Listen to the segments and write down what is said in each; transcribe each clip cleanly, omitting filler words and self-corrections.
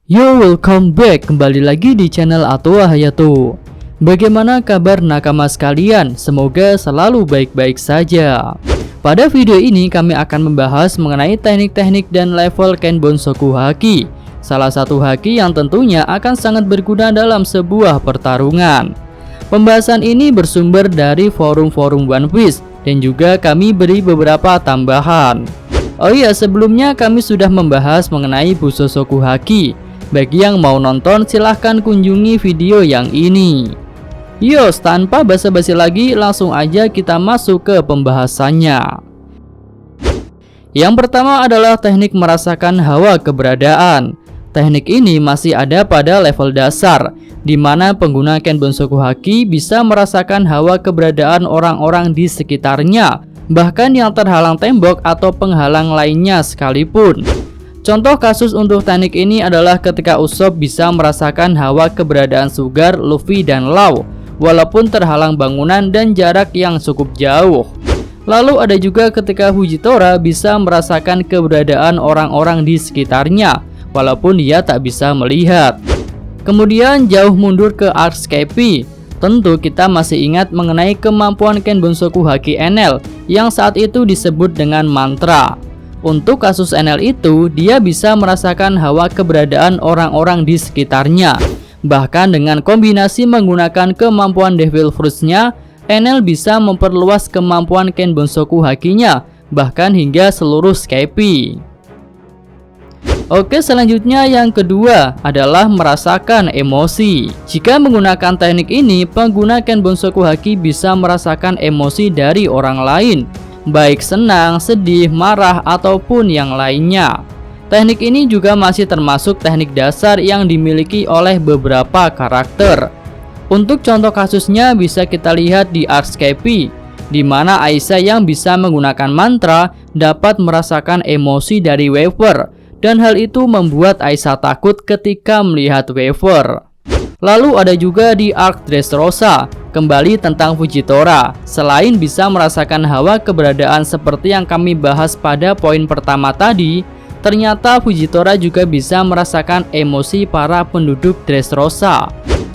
Yo, welcome back, kembali lagi di channel Atoa Hayato. Bagaimana kabar nakama sekalian? Semoga selalu baik-baik saja. Pada video ini kami akan membahas mengenai teknik-teknik dan level Ken Bunsoku Haki, salah satu haki yang tentunya akan sangat berguna dalam sebuah pertarungan. Pembahasan ini bersumber dari forum-forum One Piece dan juga kami beri beberapa tambahan. Oh iya, sebelumnya kami sudah membahas mengenai Bussoku Haki. Bagi yang mau nonton silahkan kunjungi video yang ini. Yos, tanpa basa-basi lagi langsung aja kita masuk ke pembahasannya. Yang pertama adalah teknik merasakan hawa keberadaan. Teknik ini masih ada pada level dasar, di mana pengguna Ken Bunsoku Haki bisa merasakan hawa keberadaan orang-orang di sekitarnya, bahkan yang terhalang tembok atau penghalang lainnya sekalipun. Contoh kasus untuk teknik ini adalah ketika Usopp bisa merasakan hawa keberadaan Sugar, Luffy, dan Law, walaupun terhalang bangunan dan jarak yang cukup jauh. Lalu ada juga ketika Fujitora bisa merasakan keberadaan orang-orang di sekitarnya, walaupun dia tak bisa melihat. Kemudian jauh mundur ke Arc Skype. Tentu kita masih ingat mengenai kemampuan Ken Bunsoku Haki Enel yang saat itu disebut dengan mantra. Untuk kasus Enel itu, dia bisa merasakan hawa keberadaan orang-orang di sekitarnya. Bahkan dengan kombinasi menggunakan kemampuan Devil Fruits-nya, Enel bisa memperluas kemampuan Ken Bunsoku Hakinya, bahkan hingga seluruh Skype. Oke, selanjutnya yang kedua adalah merasakan emosi. Jika menggunakan teknik ini, pengguna Ken Bunsoku Haki bisa merasakan emosi dari orang lain, baik senang, sedih, marah, ataupun yang lainnya. Teknik ini juga masih termasuk teknik dasar yang dimiliki oleh beberapa karakter. Untuk contoh kasusnya bisa kita lihat di Arc Skype, di mana Aisyah yang bisa menggunakan mantra dapat merasakan emosi dari Waver, dan hal itu membuat Aisyah takut ketika melihat Waver. Lalu ada juga di Arc Dressrosa, kembali tentang Fujitora. Selain bisa merasakan hawa keberadaan seperti yang kami bahas pada poin pertama tadi, ternyata Fujitora juga bisa merasakan emosi para penduduk Dressrosa.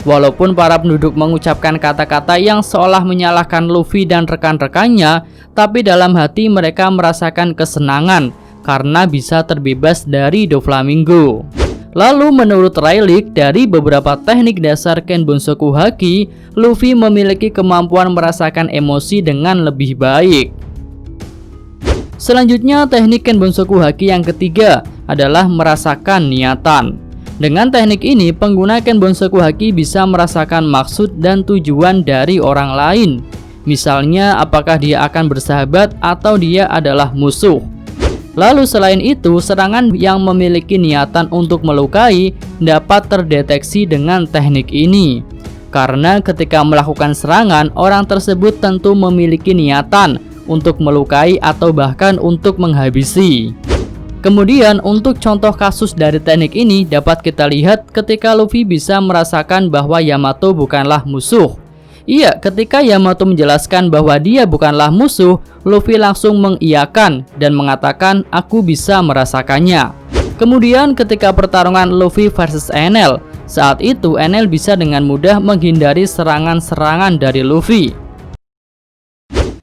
Walaupun para penduduk mengucapkan kata-kata yang seolah menyalahkan Luffy dan rekan-rekannya, tapi dalam hati mereka merasakan kesenangan karena bisa terbebas dari Doflamingo. Lalu menurut Rayleigh, dari beberapa teknik dasar Ken Bunsoku Haki, Luffy memiliki kemampuan merasakan emosi dengan lebih baik. Selanjutnya, teknik Ken Bunsoku Haki yang ketiga adalah merasakan niatan. Dengan teknik ini, pengguna Ken Bunsoku Haki bisa merasakan maksud dan tujuan dari orang lain. Misalnya, apakah dia akan bersahabat atau dia adalah musuh. Lalu selain itu, serangan yang memiliki niatan untuk melukai dapat terdeteksi dengan teknik ini. Karena ketika melakukan serangan, orang tersebut tentu memiliki niatan untuk melukai atau bahkan untuk menghabisi. Kemudian untuk contoh kasus dari teknik ini dapat kita lihat ketika Luffy bisa merasakan bahwa Yamato bukanlah musuh. Iya, ketika Yamato menjelaskan bahwa dia bukanlah musuh, Luffy langsung mengiyakan dan mengatakan, "Aku bisa merasakannya." Kemudian ketika pertarungan Luffy versus Enel, saat itu Enel bisa dengan mudah menghindari serangan-serangan dari Luffy.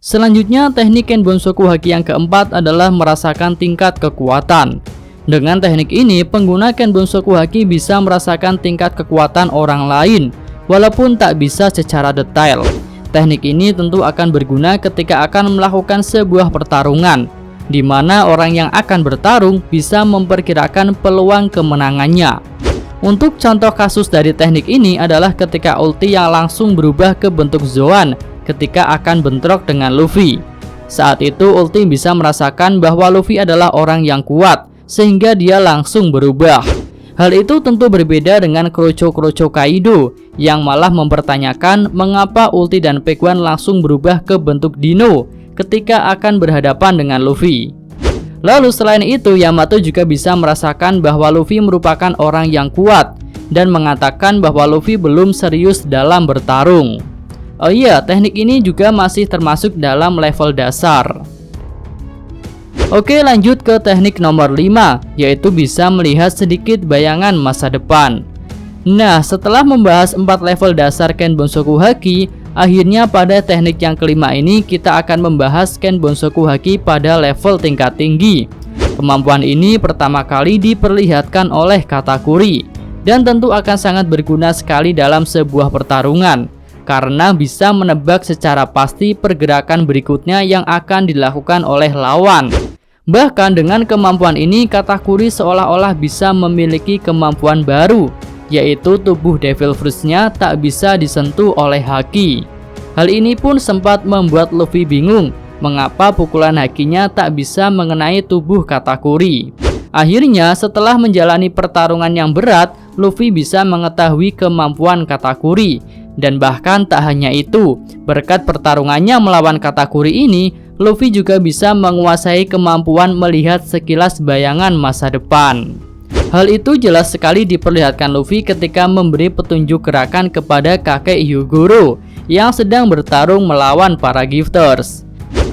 Selanjutnya, teknik Ken Bunsoku Haki yang keempat adalah merasakan tingkat kekuatan. Dengan teknik ini, pengguna Ken Bunsoku Haki bisa merasakan tingkat kekuatan orang lain, walaupun tak bisa secara detail. Teknik ini tentu akan berguna ketika akan melakukan sebuah pertarungan, di mana orang yang akan bertarung bisa memperkirakan peluang kemenangannya. Untuk contoh kasus dari teknik ini adalah ketika ulti yang langsung berubah ke bentuk Zoan ketika akan bentrok dengan Luffy. Saat itu ulti bisa merasakan bahwa Luffy adalah orang yang kuat, sehingga dia langsung berubah. Hal itu tentu berbeda dengan Kroco Kaido yang malah mempertanyakan mengapa ulti dan Peguan langsung berubah ke bentuk Dino ketika akan berhadapan dengan Luffy. Lalu selain itu, Yamato juga bisa merasakan bahwa Luffy merupakan orang yang kuat dan mengatakan bahwa Luffy belum serius dalam bertarung. Oh iya, teknik ini juga masih termasuk dalam level dasar. Oke, lanjut ke teknik nomor 5, yaitu bisa melihat sedikit bayangan masa depan. Nah, setelah membahas 4 level dasar Ken Bonsoku Haki, akhirnya pada teknik yang kelima ini kita akan membahas Ken Bonsoku Haki pada level tingkat tinggi. Kemampuan ini pertama kali diperlihatkan oleh Katakuri, dan tentu akan sangat berguna sekali dalam sebuah pertarungan, karena bisa menebak secara pasti pergerakan berikutnya yang akan dilakukan oleh lawan. Bahkan dengan kemampuan ini, Katakuri seolah-olah bisa memiliki kemampuan baru, yaitu tubuh Devil Fruits-nya tak bisa disentuh oleh haki. Hal ini pun sempat membuat Luffy bingung mengapa pukulan hakinya tak bisa mengenai tubuh Katakuri. Akhirnya setelah menjalani pertarungan yang berat, Luffy bisa mengetahui kemampuan Katakuri. Dan bahkan tak hanya itu, berkat pertarungannya melawan Katakuri ini, Luffy juga bisa menguasai kemampuan melihat sekilas bayangan masa depan. Hal itu jelas sekali diperlihatkan Luffy ketika memberi petunjuk gerakan kepada kakek Hyogoro yang sedang bertarung melawan para gifters.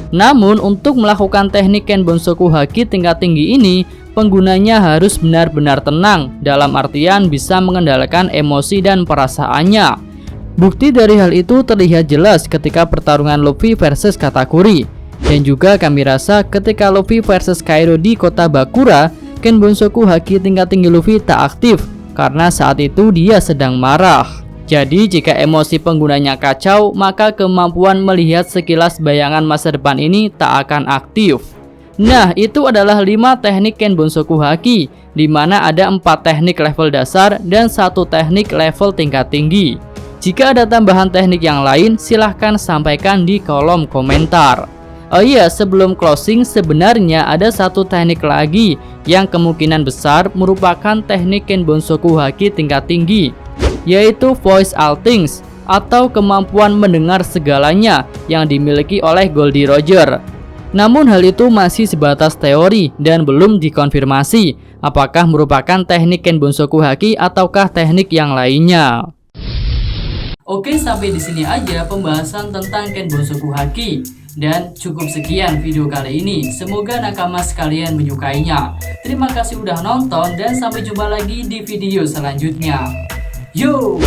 Namun untuk melakukan teknik Ken Bonsoku Haki tingkat tinggi ini, penggunanya harus benar-benar tenang, dalam artian bisa mengendalikan emosi dan perasaannya. Bukti dari hal itu terlihat jelas ketika pertarungan Luffy versus Katakuri. Dan juga kami rasa ketika Luffy versus Kaido di kota Bakura, Ken Bonsoku Haki tingkat tinggi Luffy tak aktif karena saat itu dia sedang marah. Jadi jika emosi penggunanya kacau, maka kemampuan melihat sekilas bayangan masa depan ini tak akan aktif. Nah, itu adalah 5 teknik Ken Bonsoku Haki, di mana ada 4 teknik level dasar dan 1 teknik level tingkat tinggi. Jika ada tambahan teknik yang lain, silahkan sampaikan di kolom komentar. Oh iya, sebelum closing, sebenarnya ada 1 teknik lagi yang kemungkinan besar merupakan teknik Ken Bonsoku Haki tingkat tinggi, yaitu Voice All Things atau kemampuan mendengar segalanya yang dimiliki oleh Goldie Roger. Namun hal itu masih sebatas teori dan belum dikonfirmasi apakah merupakan teknik Ken Bonsoku Haki ataukah teknik yang lainnya. Oke, sampai di sini aja pembahasan tentang Ken Bonsoku Haki. Dan cukup sekian video kali ini. Semoga nakama sekalian menyukainya. Terima kasih udah nonton dan sampai jumpa lagi di video selanjutnya. Yo!